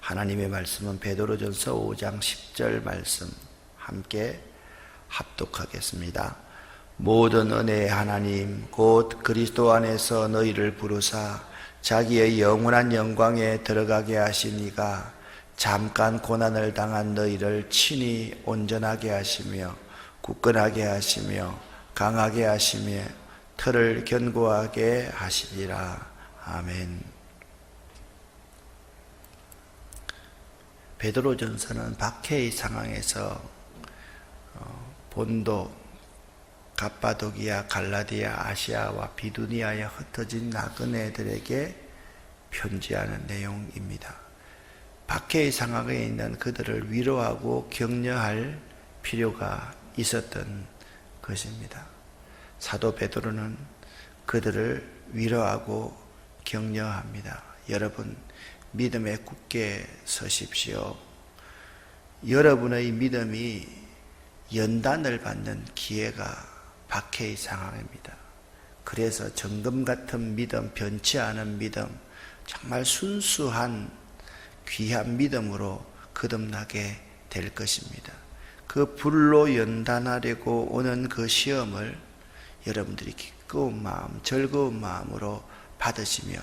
하나님의 말씀은 베드로전서 5장 10절 말씀 함께 합독하겠습니다. 모든 은혜의 하나님 곧 그리스도 안에서 너희를 부르사 자기의 영원한 영광에 들어가게 하신 이가 잠깐 고난을 당한 너희를 친히 온전하게 하시며 굳건하게 하시며 강하게 하시며 터를 견고하게 하시리라. 아멘. 베드로전서는 박해의 상황에서 본도, 갑바도기아, 갈라디아, 아시아와 비두니아에 흩어진 나그네들에게 편지하는 내용입니다. 박해의 상황에 있는 그들을 위로하고 격려할 필요가 있었던 것입니다. 사도 베드로는 그들을 위로하고 격려합니다. 여러분, 믿음에 굳게 서십시오. 여러분의 믿음이 연단을 받는 기회가 박해의 상황입니다. 그래서 정금 같은 믿음, 변치 않은 믿음, 정말 순수한 귀한 믿음으로 거듭나게 될 것입니다. 그 불로 연단하려고 오는 그 시험을 여러분들이 기꺼운 마음, 즐거운 마음으로 받으시면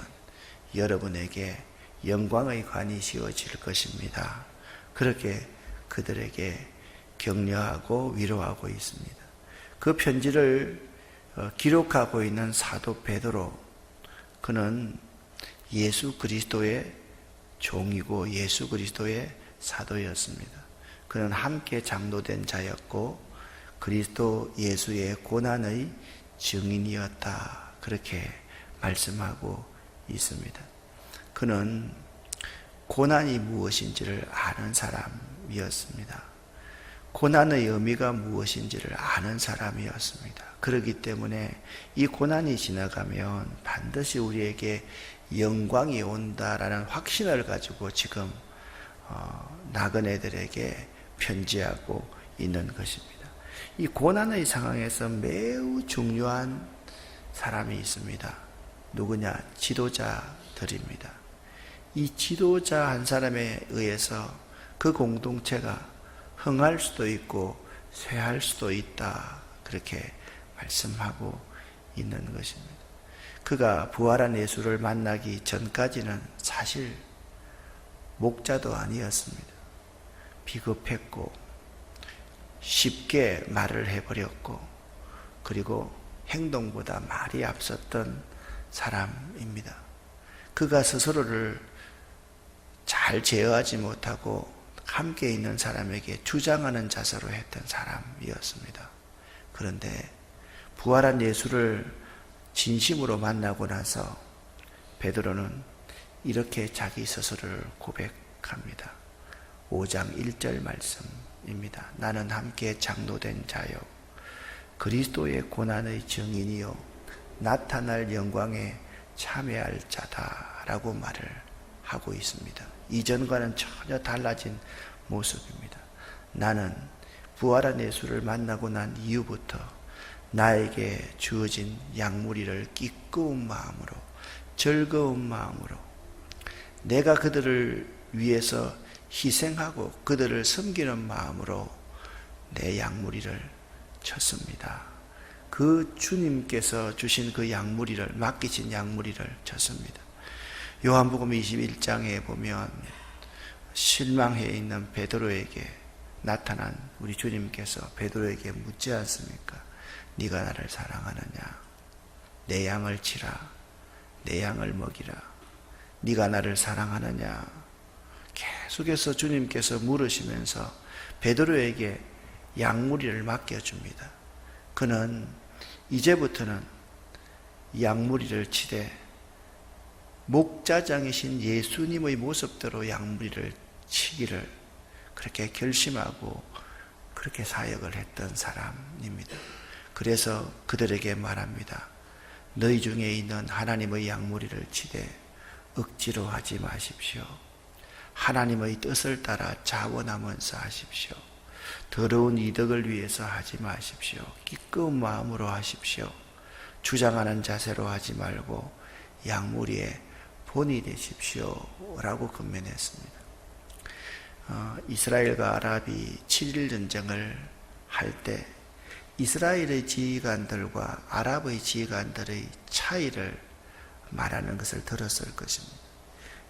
여러분에게 영광의 관이 씌워질 것입니다. 그렇게 그들에게 격려하고 위로하고 있습니다. 그 편지를 기록하고 있는 사도 베드로, 그는 예수 그리스도의 종이고 예수 그리스도의 사도였습니다. 그는 함께 장로된 자였고 그리스도 예수의 고난의 증인이었다. 그렇게 말씀하고 있습니다. 그는 고난이 무엇인지를 아는 사람이었습니다. 고난의 의미가 무엇인지를 아는 사람이었습니다. 그렇기 때문에 이 고난이 지나가면 반드시 우리에게 영광이 온다라는 확신을 가지고 지금 나그네들에게 편지하고 있는 것입니다. 이 고난의 상황에서 매우 중요한 사람이 있습니다. 누구냐? 지도자들입니다. 이 지도자 한 사람에 의해서 그 공동체가 흥할 수도 있고 쇠할 수도 있다. 그렇게 말씀하고 있는 것입니다. 그가 부활한 예수를 만나기 전까지는 사실 목자도 아니었습니다. 비겁했고 쉽게 말을 해버렸고 그리고 행동보다 말이 앞섰던 사람입니다. 그가 스스로를 잘 제어하지 못하고 함께 있는 사람에게 주장하는 자세로 했던 사람이었습니다. 그런데 부활한 예수를 진심으로 만나고 나서 베드로는 이렇게 자기 스스로를 고백합니다. 5장 1절 말씀입니다. 나는 함께 장로된 자요 그리스도의 고난의 증인이요 나타날 영광에 참여할 자다라고 말을 하고 있습니다. 이전과는 전혀 달라진 모습입니다. 나는 부활한 예수를 만나고 난 이후부터 나에게 주어진 양무리를 기꺼운 마음으로 즐거운 마음으로 내가 그들을 위해서 희생하고 그들을 섬기는 마음으로 내 양무리를 쳤습니다. 그 주님께서 주신 그 양무리를 맡기신 양무리를 쳤습니다. 요한복음 21장에 보면 실망해 있는 베드로에게 나타난 우리 주님께서 베드로에게 묻지 않습니까? 네가 나를 사랑하느냐? 내 양을 치라. 내 양을 먹이라. 네가 나를 사랑하느냐? 계속해서 주님께서 물으시면서 베드로에게 양무리를 맡겨줍니다. 그는 이제부터는 양무리를 치되 목자장이신 예수님의 모습대로 양무리를 치기를 그렇게 결심하고 그렇게 사역을 했던 사람입니다. 그래서 그들에게 말합니다. 너희 중에 있는 하나님의 양무리를 치되 억지로 하지 마십시오. 하나님의 뜻을 따라 자원하면서 하십시오. 더러운 이득을 위해서 하지 마십시오. 기꺼운 마음으로 하십시오. 주장하는 자세로 하지 말고 양무리에 본이 되십시오 라고 권면했습니다. 이스라엘과 아랍이 7일 전쟁을 할 때 이스라엘의 지휘관들과 아랍의 지휘관들의 차이를 말하는 것을 들었을 것입니다.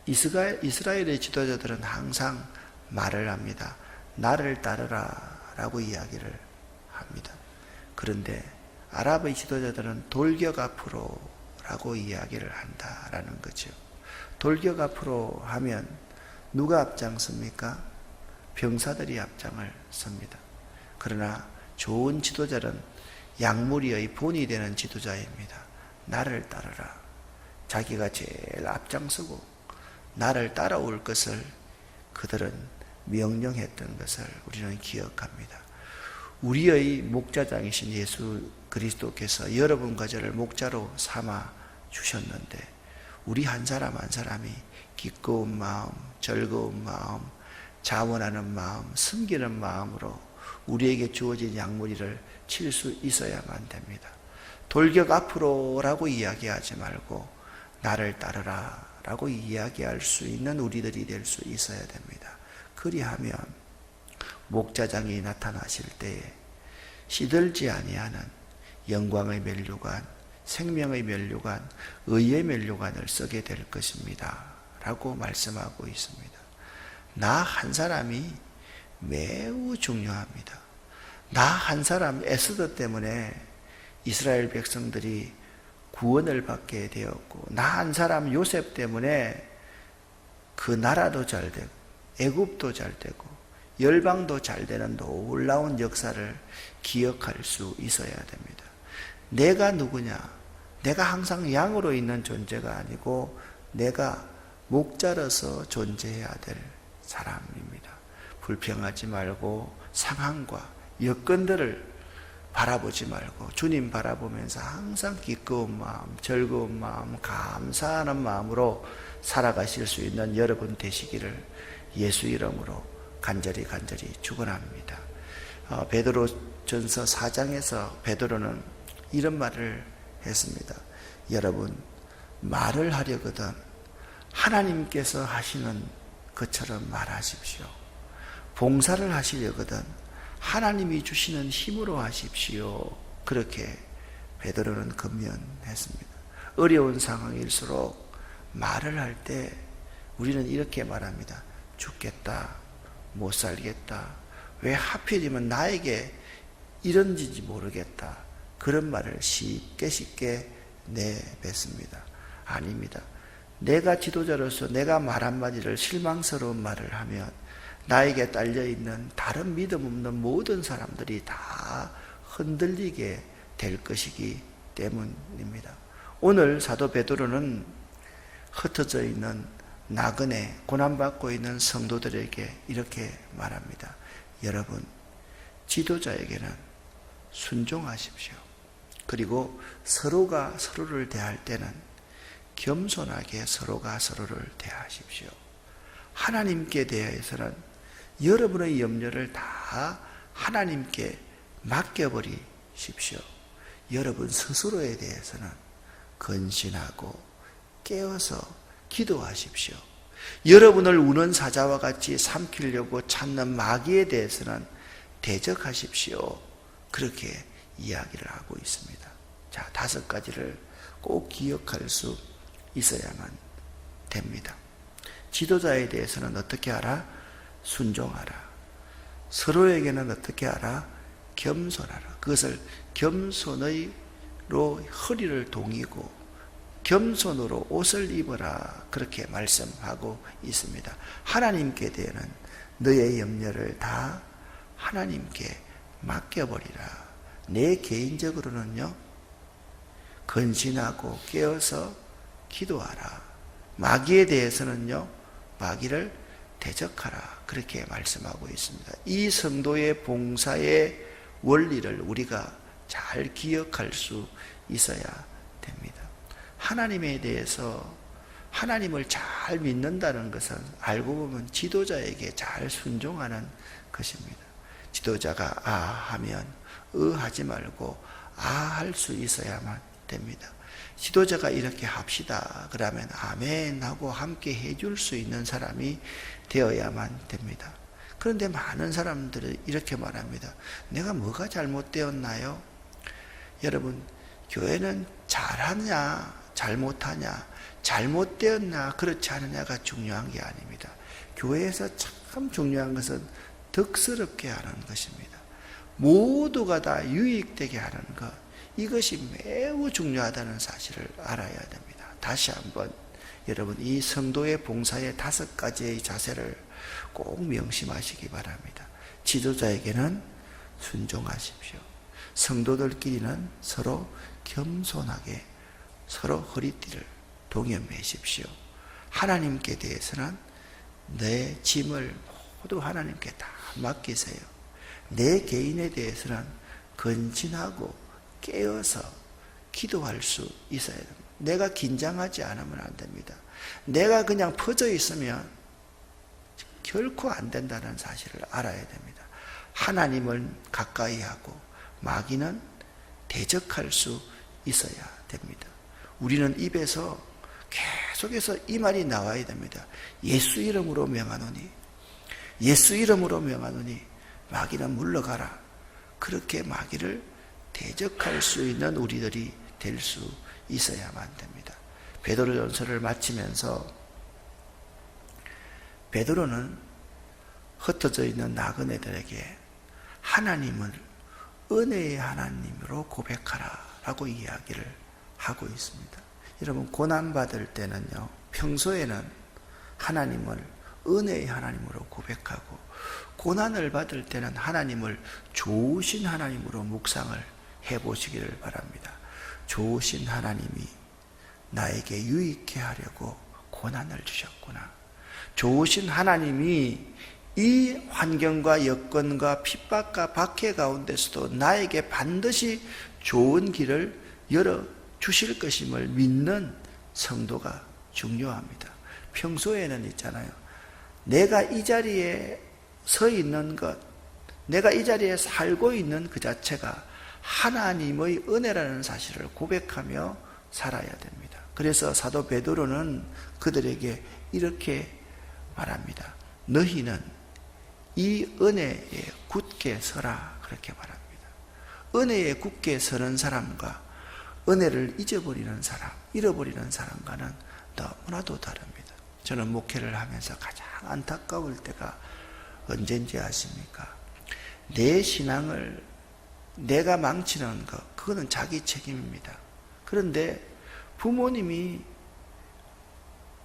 이스라엘의 지도자들은 항상 말을 합니다. 나를 따르라 라고 이야기를 합니다. 그런데 아랍의 지도자들은 돌격 앞으로 라고 이야기를 한다라는 거죠. 돌격 앞으로 하면 누가 앞장섭니까? 병사들이 앞장을 섭니다. 그러나 좋은 지도자는 양무리의 본이 되는 지도자입니다. 나를 따르라. 자기가 제일 앞장서고 나를 따라올 것을 그들은 명령했던 것을 우리는 기억합니다. 우리의 목자장이신 예수 그리스도께서 여러분과 저를 목자로 삼아 주셨는데 우리 한 사람 한 사람이 기꺼운 마음, 즐거운 마음, 자원하는 마음, 섬기는 마음으로 우리에게 주어진 양무리를 칠 수 있어야만 됩니다. 돌격 앞으로라고 이야기하지 말고 나를 따르라 라고 이야기할 수 있는 우리들이 될 수 있어야 됩니다. 그리하면 목자장이 나타나실 때에 시들지 아니하는 영광의 면류관, 생명의 면류관, 의의 면류관을 쓰게 될 것입니다 라고 말씀하고 있습니다. 나 한 사람이 매우 중요합니다. 나 한 사람 에스더 때문에 이스라엘 백성들이 구원을 받게 되었고 나 한 사람 요셉 때문에 그 나라도 잘 되고 애굽도 잘 되고 열방도 잘 되는 놀라운 역사를 기억할 수 있어야 됩니다. 내가 누구냐? 내가 항상 양으로 있는 존재가 아니고 내가 목자로서 존재해야 될 사람입니다. 불평하지 말고 상황과 여건들을 바라보지 말고 주님 바라보면서 항상 기꺼운 마음, 즐거운 마음, 감사하는 마음으로 살아가실 수 있는 여러분 되시기를 예수 이름으로 간절히 축원합니다. 베드로전서 4장에서 베드로는 이런 말을 했습니다. 여러분 말을 하려거든 하나님께서 하시는 것처럼 말하십시오. 봉사를 하시려거든 하나님이 주시는 힘으로 하십시오. 그렇게 베드로는 권면했습니다. 어려운 상황일수록 말을 할 때 우리는 이렇게 말합니다. 죽겠다, 못 살겠다, 왜 하필이면 나에게 이런지 모르겠다, 그런 말을 쉽게 내뱉습니다. 아닙니다. 내가 지도자로서 내가 말 한마디를 실망스러운 말을 하면 나에게 딸려있는 다른 믿음 없는 모든 사람들이 다 흔들리게 될 것이기 때문입니다. 오늘 사도 베드로는 흩어져 있는 나그네, 고난받고 있는 성도들에게 이렇게 말합니다. 여러분, 지도자에게는 순종하십시오. 그리고 서로가 서로를 대할 때는 겸손하게 서로가 서로를 대하십시오. 하나님께 대해서는 여러분의 염려를 다 하나님께 맡겨버리십시오. 여러분 스스로에 대해서는 근신하고 깨어서 기도하십시오. 여러분을 우는 사자와 같이 삼키려고 찾는 마귀에 대해서는 대적하십시오. 그렇게 이야기를 하고 있습니다. 자, 5가지를 꼭 기억할 수 있어야만 됩니다. 지도자에 대해서는 어떻게 하라? 순종하라. 서로에게는 어떻게 하라? 겸손하라. 그것을 겸손의로 허리를 동이고 겸손으로 옷을 입어라. 그렇게 말씀하고 있습니다. 하나님께 대한 너의 염려를 다 하나님께 맡겨버리라. 내 개인적으로는요, 근신하고 깨어서 기도하라. 마귀에 대해서는요, 마귀를 대적하라. 그렇게 말씀하고 있습니다. 이 성도의 봉사의 원리를 우리가 잘 기억할 수 있어야 됩니다. 하나님에 대해서 하나님을 잘 믿는다는 것은 알고 보면 지도자에게 잘 순종하는 것입니다. 지도자가 아 하면 하지 말고 아 할 수 있어야만 됩니다. 지도자가 이렇게 합시다 그러면 아멘 하고 함께 해줄 수 있는 사람이 되어야만 됩니다. 그런데 많은 사람들이 이렇게 말합니다. 내가 뭐가 잘못되었나요? 여러분, 교회는 잘하냐 잘못하냐, 잘못되었나 그렇지 않느냐가 중요한 게 아닙니다. 교회에서 참 중요한 것은 덕스럽게 하는 것입니다. 모두가 다 유익되게 하는 것, 이것이 매우 중요하다는 사실을 알아야 됩니다. 다시 한번 여러분, 이 성도의 봉사의 5가지의 자세를 꼭 명심하시기 바랍니다. 지도자에게는 순종하십시오. 성도들끼리는 서로 겸손하게 서로 허리띠를 동여매십시오. 하나님께 대해서는 내 짐을 모두 하나님께 다 맡기세요. 내 개인에 대해서는 건진하고 깨어서 기도할 수 있어야 됩니다. 내가 긴장하지 않으면 안 됩니다. 내가 그냥 퍼져 있으면 결코 안 된다는 사실을 알아야 됩니다. 하나님을 가까이 하고 마귀는 대적할 수 있어야 됩니다. 우리는 입에서 계속해서 이 말이 나와야 됩니다. 예수 이름으로 명하노니, 예수 이름으로 명하노니 마귀는 물러가라. 그렇게 마귀를 대적할 수 있는 우리들이 될 수 있어야만 됩니다. 베드로전서를 마치면서 베드로는 흩어져 있는 나그네들에게 하나님을 은혜의 하나님으로 고백하라 라고 이야기를 하고 있습니다. 여러분, 고난받을 때는요, 평소에는 하나님을 은혜의 하나님으로 고백하고, 고난을 받을 때는 하나님을 좋으신 하나님으로 묵상을 해보시기를 바랍니다. 좋으신 하나님이 나에게 유익해 하려고 고난을 주셨구나. 좋으신 하나님이 이 환경과 여건과 핍박과 박해 가운데서도 나에게 반드시 좋은 길을 열어 주실 것임을 믿는 성도가 중요합니다. 평소에는 있잖아요. 내가 이 자리에 서 있는 것, 내가 이 자리에 살고 있는 그 자체가 하나님의 은혜라는 사실을 고백하며 살아야 됩니다. 그래서 사도 베드로는 그들에게 이렇게 말합니다. 너희는 이 은혜에 굳게 서라. 그렇게 말합니다. 은혜에 굳게 서는 사람과 은혜를 잊어버리는 사람, 잃어버리는 사람과는 너무나도 다릅니다. 저는 목회를 하면서 가장 안타까울 때가 언제인지 아십니까? 내 신앙을 내가 망치는 것, 그거는 자기 책임입니다. 그런데 부모님이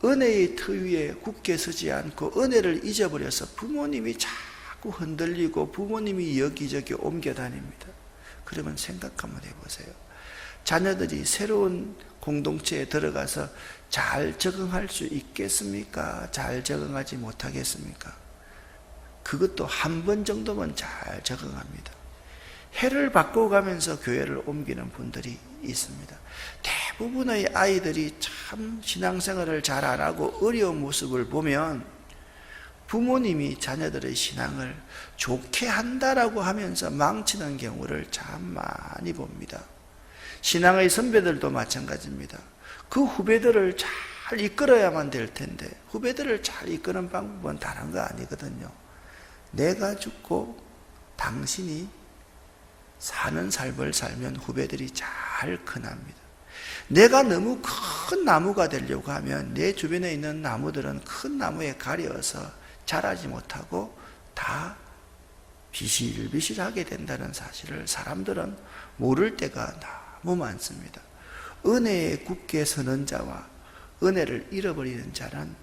은혜의 터 위에 굳게 서지 않고 은혜를 잊어버려서 부모님이 자꾸 흔들리고 부모님이 여기저기 옮겨 다닙니다. 그러면 생각 한번 해보세요. 자녀들이 새로운 공동체에 들어가서 잘 적응할 수 있겠습니까? 잘 적응하지 못하겠습니까? 그것도 한 번 정도면 잘 적응합니다. 해를 바꿔가면서 교회를 옮기는 분들이 있습니다. 대부분의 아이들이 참 신앙생활을 잘 안 하고 어려운 모습을 보면 부모님이 자녀들의 신앙을 좋게 한다라고 하면서 망치는 경우를 참 많이 봅니다. 신앙의 선배들도 마찬가지입니다. 그 후배들을 잘 이끌어야만 될 텐데 후배들을 잘 이끄는 방법은 다른 거 아니거든요. 내가 죽고 당신이 사는 삶을 살면 후배들이 잘 크납니다. 내가 너무 큰 나무가 되려고 하면 내 주변에 있는 나무들은 큰 나무에 가려서 자라지 못하고 다 비실비실하게 된다는 사실을 사람들은 모를 때가 너무 많습니다. 은혜에 굳게 서는 자와 은혜를 잃어버리는 자는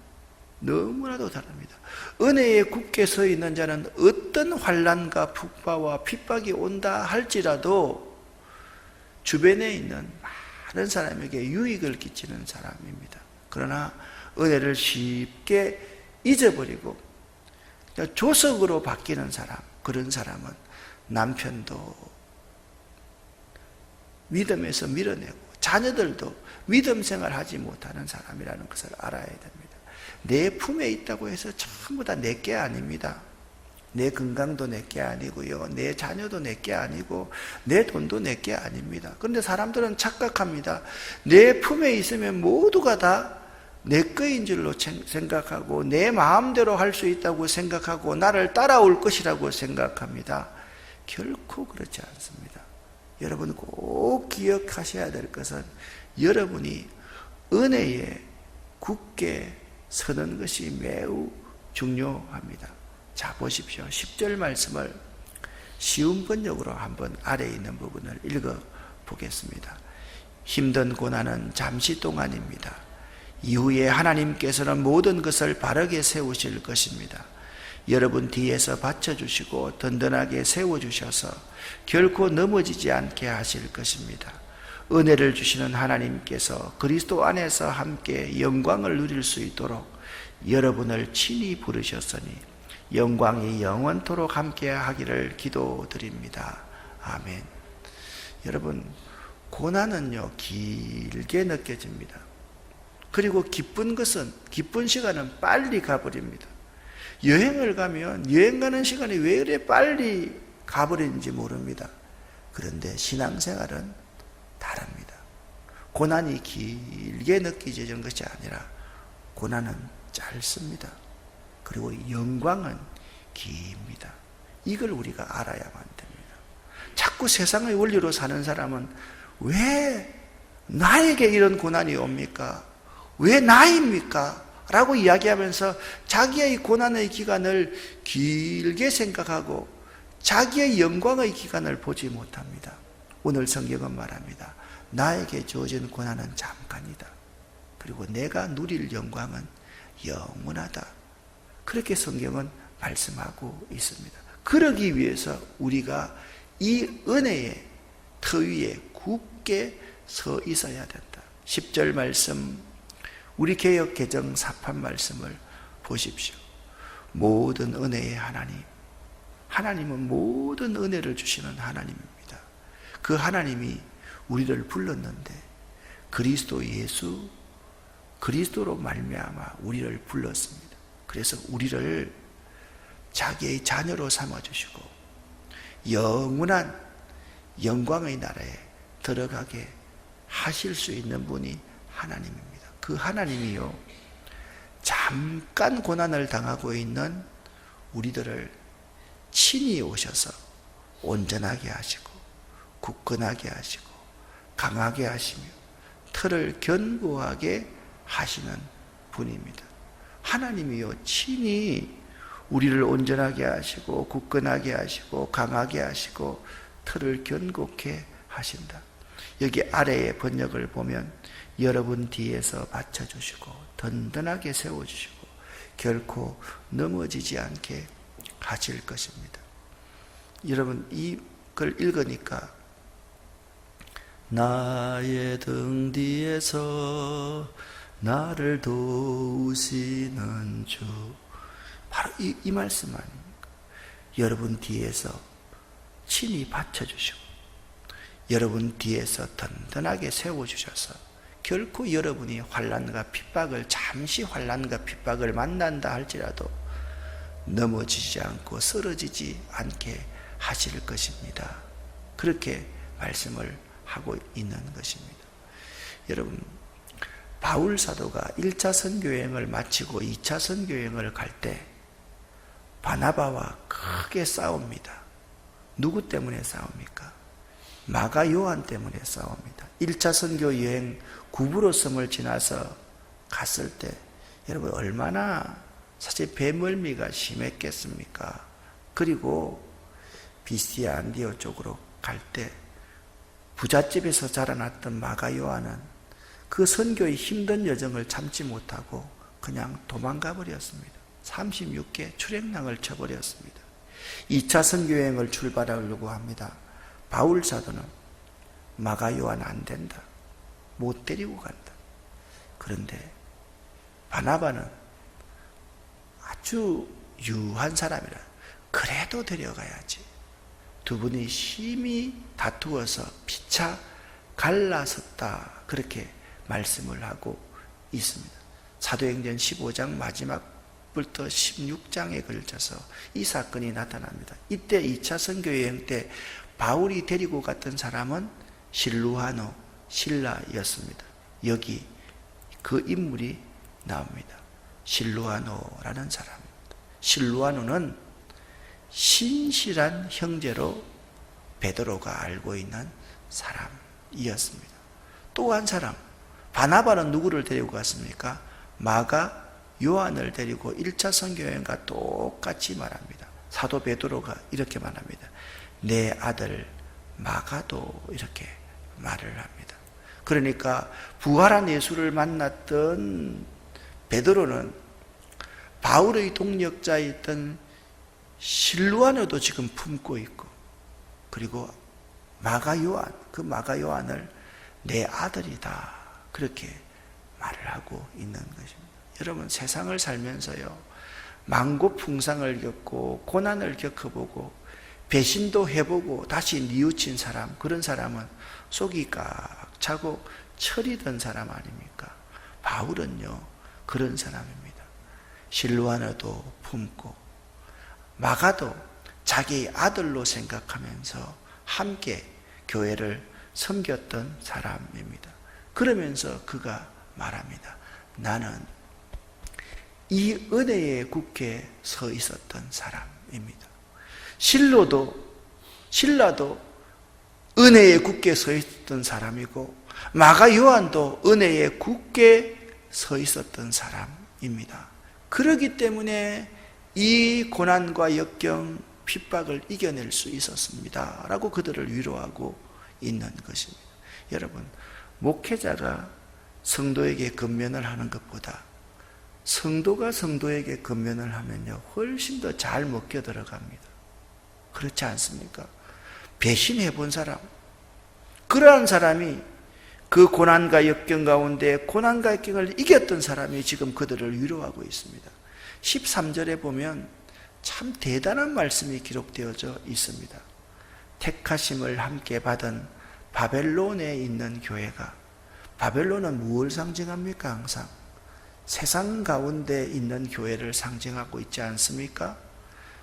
너무나도 다릅니다. 은혜에 굳게 서 있는 자는 어떤 환난과 풍파와 핍박이 온다 할지라도 주변에 있는 많은 사람에게 유익을 끼치는 사람입니다. 그러나 은혜를 쉽게 잊어버리고 조석으로 바뀌는 사람, 그런 사람은 남편도 믿음에서 밀어내고 자녀들도 믿음 생활하지 못하는 사람이라는 것을 알아야 됩니다. 내 품에 있다고 해서 전부 다 내게 아닙니다. 내 건강도 내게 아니고요, 내 자녀도 내게 아니고 내 돈도 내게 아닙니다. 그런데 사람들은 착각합니다. 내 품에 있으면 모두가 다 내 거인 줄로 생각하고 내 마음대로 할 수 있다고 생각하고 나를 따라올 것이라고 생각합니다. 결코 그렇지 않습니다. 여러분 꼭 기억하셔야 될 것은 여러분이 은혜에 굳게 서는 것이 매우 중요합니다. 자, 보십시오. 10절 말씀을 쉬운 번역으로 한번 아래에 있는 부분을 읽어 보겠습니다. 힘든 고난은 잠시 동안입니다. 이후에 하나님께서는 모든 것을 바르게 세우실 것입니다. 여러분 뒤에서 받쳐주시고 든든하게 세워주셔서 결코 넘어지지 않게 하실 것입니다. 은혜를 주시는 하나님께서 그리스도 안에서 함께 영광을 누릴 수 있도록 여러분을 친히 부르셨으니 영광이 영원토록 함께 하기를 기도드립니다. 아멘. 여러분, 고난은요 길게 느껴집니다. 그리고 기쁜 시간은 빨리 가버립니다. 여행을 가면 여행 가는 시간이 왜 이래 빨리 가버리는지 모릅니다. 그런데 신앙생활은 다릅니다. 고난이 길게 느껴지는 것이 아니라 고난은 짧습니다. 그리고 영광은 깁니다. 이걸 우리가 알아야만 됩니다. 자꾸 세상의 원리로 사는 사람은 왜 나에게 이런 고난이 옵니까? 왜 나입니까? 라고 이야기하면서 자기의 고난의 기간을 길게 생각하고 자기의 영광의 기간을 보지 못합니다. 오늘 성경은 말합니다. 나에게 주어진 고난은 잠깐이다. 그리고 내가 누릴 영광은 영원하다. 그렇게 성경은 말씀하고 있습니다. 그러기 위해서 우리가 이 은혜의 터 위에 굳게 서 있어야 된다. 10절 말씀, 우리 개역 개정 사판 말씀을 보십시오. 모든 은혜의 하나님은 모든 은혜를 주시는 하나님입니다. 그 하나님이 우리를 불렀는데 그리스도 예수, 그리스도로 말미암아 우리를 불렀습니다. 그래서 우리를 자기의 자녀로 삼아주시고 영원한 영광의 나라에 들어가게 하실 수 있는 분이 하나님입니다. 그 하나님이요, 잠깐 고난을 당하고 있는 우리들을 친히 오셔서 온전하게 하시고 굳건하게 하시고 강하게 하시며 틀을 견고하게 하시는 분입니다. 하나님이요, 친히 우리를 온전하게 하시고 굳건하게 하시고 강하게 하시고 틀을 견고케 하신다. 여기 아래의 번역을 보면 여러분 뒤에서 받쳐주시고 든든하게 세워주시고 결코 넘어지지 않게 하실 것입니다. 여러분 이걸 읽으니까 나의 등 뒤에서 나를 도우시는 주, 바로 이 말씀 아닙니까? 여러분 뒤에서 친히 받쳐주시고 여러분 뒤에서 든든하게 세워주셔서 결코 여러분이 잠시 환난과 핍박을 만난다 할지라도 넘어지지 않고 쓰러지지 않게 하실 것입니다. 그렇게 말씀을 하고 있는 것입니다. 여러분, 바울 사도가 1차 선교여행을 마치고 2차 선교여행을 갈 때 바나바와 크게 싸웁니다. 누구 때문에 싸웁니까? 마가 요한 때문에 싸웁니다. 1차 선교 여행 구브로섬을 지나서 갔을 때 여러분 얼마나 사실 배멀미가 심했겠습니까? 그리고 비시디아 안디오 쪽으로 갈 때 부잣집에서 자라났던 마가 요한은 그 선교의 힘든 여정을 참지 못하고 그냥 도망가 버렸습니다. 36개 출행랑을 쳐버렸습니다. 2차 선교 여행을 출발하려고 합니다. 바울 사도는 마가 요한 안 된다, 못 데리고 간다. 그런데 바나바는 아주 유한 사람이라 그래도 데려가야지. 두 분이 심히 다투어서 피차 갈라섰다, 그렇게 말씀을 하고 있습니다. 사도행전 15장 마지막 1장부터 16장에 걸쳐서 이 사건이 나타납니다. 이때 2차 선교여행 때 바울이 데리고 갔던 사람은 실루아노, 실라였습니다. 여기 그 인물이 나옵니다. 실루아노라는 사람입니다. 실루아노는 신실한 형제로 베드로가 알고 있는 사람이었습니다. 또 한 사람, 바나바는 누구를 데리고 갔습니까? 마가 요한을 데리고 1차 선교여행과 똑같이 말합니다. 사도 베드로가 이렇게 말합니다. 내 아들 마가도 이렇게 말을 합니다. 그러니까 부활한 예수를 만났던 베드로는 바울의 동역자였던 실루아노도 지금 품고 있고, 그리고 마가 요한, 그 마가 요한을 내 아들이다, 그렇게 말을 하고 있는 것입니다. 여러분, 세상을 살면서요, 만고풍상을 겪고 고난을 겪어보고 배신도 해보고 다시 뉘우친 사람, 그런 사람은 속이 꽉 차고 철이 든 사람 아닙니까? 바울은요, 그런 사람입니다. 실루아노도 품고 마가도 자기 아들로 생각하면서 함께 교회를 섬겼던 사람입니다. 그러면서 그가 말합니다. 나는 이 은혜의 국회에 서 있었던 사람입니다. 신라도 은혜의 국회에 서 있었던 사람이고, 마가 요한도 은혜의 국회에 서 있었던 사람입니다. 그렇기 때문에 이 고난과 역경, 핍박을 이겨낼 수 있었습니다 라고 그들을 위로하고 있는 것입니다. 여러분, 목회자가 성도에게 권면을 하는 것보다 성도가 성도에게 권면을 하면요, 훨씬 더 잘 먹혀 들어갑니다. 그렇지 않습니까? 배신해 본 사람, 그러한 사람이 그 고난과 역경 가운데 고난과 역경을 이겼던 사람이 지금 그들을 위로하고 있습니다. 13절에 보면 참 대단한 말씀이 기록되어져 있습니다. 택하심을 함께 받은 바벨론에 있는 교회가, 바벨론은 무엇을 상징합니까? 항상 세상 가운데 있는 교회를 상징하고 있지 않습니까?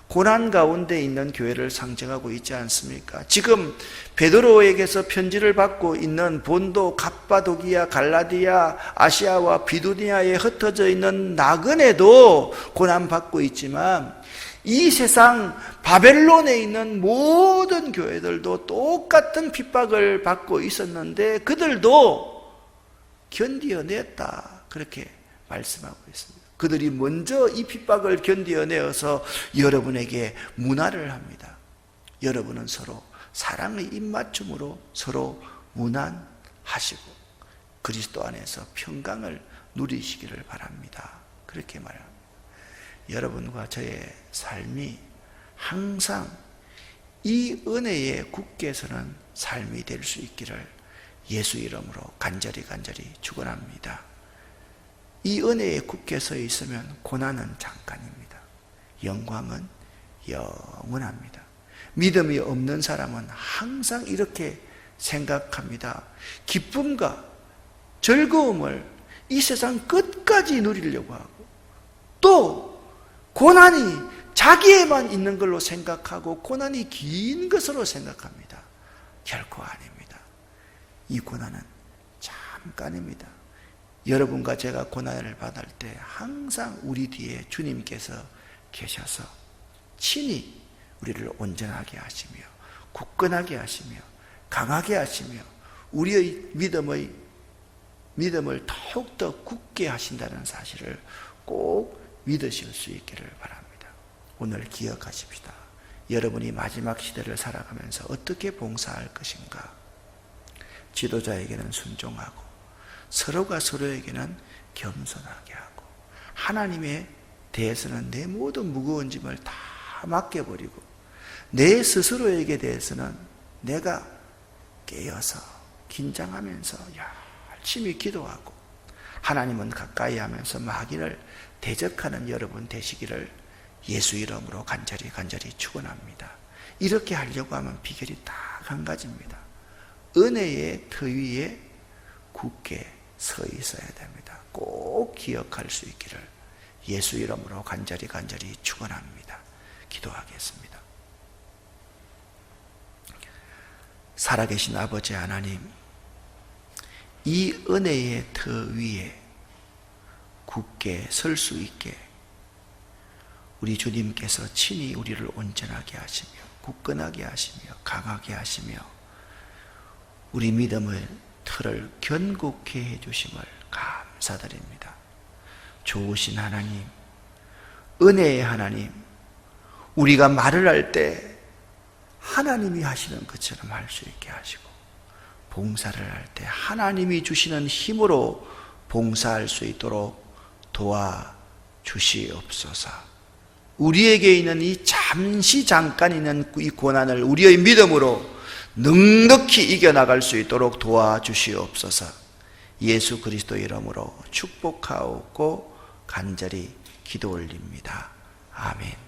고난 가운데 있는 교회를 상징하고 있지 않습니까? 지금 베드로에게서 편지를 받고 있는 본도, 갑바도기아, 갈라디아, 아시아와 비두니아에 흩어져 있는 나그네도 고난받고 있지만, 이 세상 바벨론에 있는 모든 교회들도 똑같은 핍박을 받고 있었는데 그들도 견디어냈다, 그렇게 말씀하고 있습니다. 그들이 먼저 이 핍박을 견디어내어서 여러분에게 문화를 합니다. 여러분은 서로 사랑의 입맞춤으로 서로 문안하시고 그리스도 안에서 평강을 누리시기를 바랍니다. 그렇게 말합니다. 여러분과 저의 삶이 항상 이 은혜의 굳게 서는 삶이 될 수 있기를 예수 이름으로 간절히 축원합니다. 이 은혜에 굳게 서 있으면 고난은 잠깐입니다. 영광은 영원합니다. 믿음이 없는 사람은 항상 이렇게 생각합니다. 기쁨과 즐거움을 이 세상 끝까지 누리려고 하고, 또 고난이 자기에만 있는 걸로 생각하고 고난이 긴 것으로 생각합니다. 결코 아닙니다. 이 고난은 잠깐입니다. 여러분과 제가 고난을 받을 때 항상 우리 뒤에 주님께서 계셔서 친히 우리를 온전하게 하시며 굳건하게 하시며 강하게 하시며 우리의 믿음을 더욱더 굳게 하신다는 사실을 꼭 믿으실 수 있기를 바랍니다. 오늘 기억하십시다. 여러분이 마지막 시대를 살아가면서 어떻게 봉사할 것인가? 지도자에게는 순종하고 서로가 서로에게는 겸손하게 하고 하나님에 대해서는 내 모든 무거운 짐을 다 맡겨버리고 내 스스로에게 대해서는 내가 깨어서 긴장하면서 열심히 기도하고 하나님은 가까이 하면서 마귀를 대적하는 여러분 되시기를 예수 이름으로 간절히 축원합니다. 이렇게 하려고 하면 비결이 딱 한 가지입니다. 은혜의 터 위에 굳게 서 있어야 됩니다. 꼭 기억할 수 있기를 예수 이름으로 간절히 축원합니다. 기도하겠습니다. 살아계신 아버지 하나님, 이 은혜의 터 위에 굳게 설 수 있게 우리 주님께서 친히 우리를 온전하게 하시며 굳건하게 하시며 강하게 하시며 우리 믿음의 틀을 견고케 해주심을 감사드립니다. 좋으신 하나님, 은혜의 하나님, 우리가 말을 할 때 하나님이 하시는 것처럼 할 수 있게 하시고, 봉사를 할 때 하나님이 주시는 힘으로 봉사할 수 있도록 도와주시옵소서. 우리에게 있는 이 잠깐 있는 이 고난을 우리의 믿음으로 넉넉히 이겨나갈 수 있도록 도와주시옵소서. 예수 그리스도 이름으로 축복하옵고 간절히 기도 올립니다. 아멘.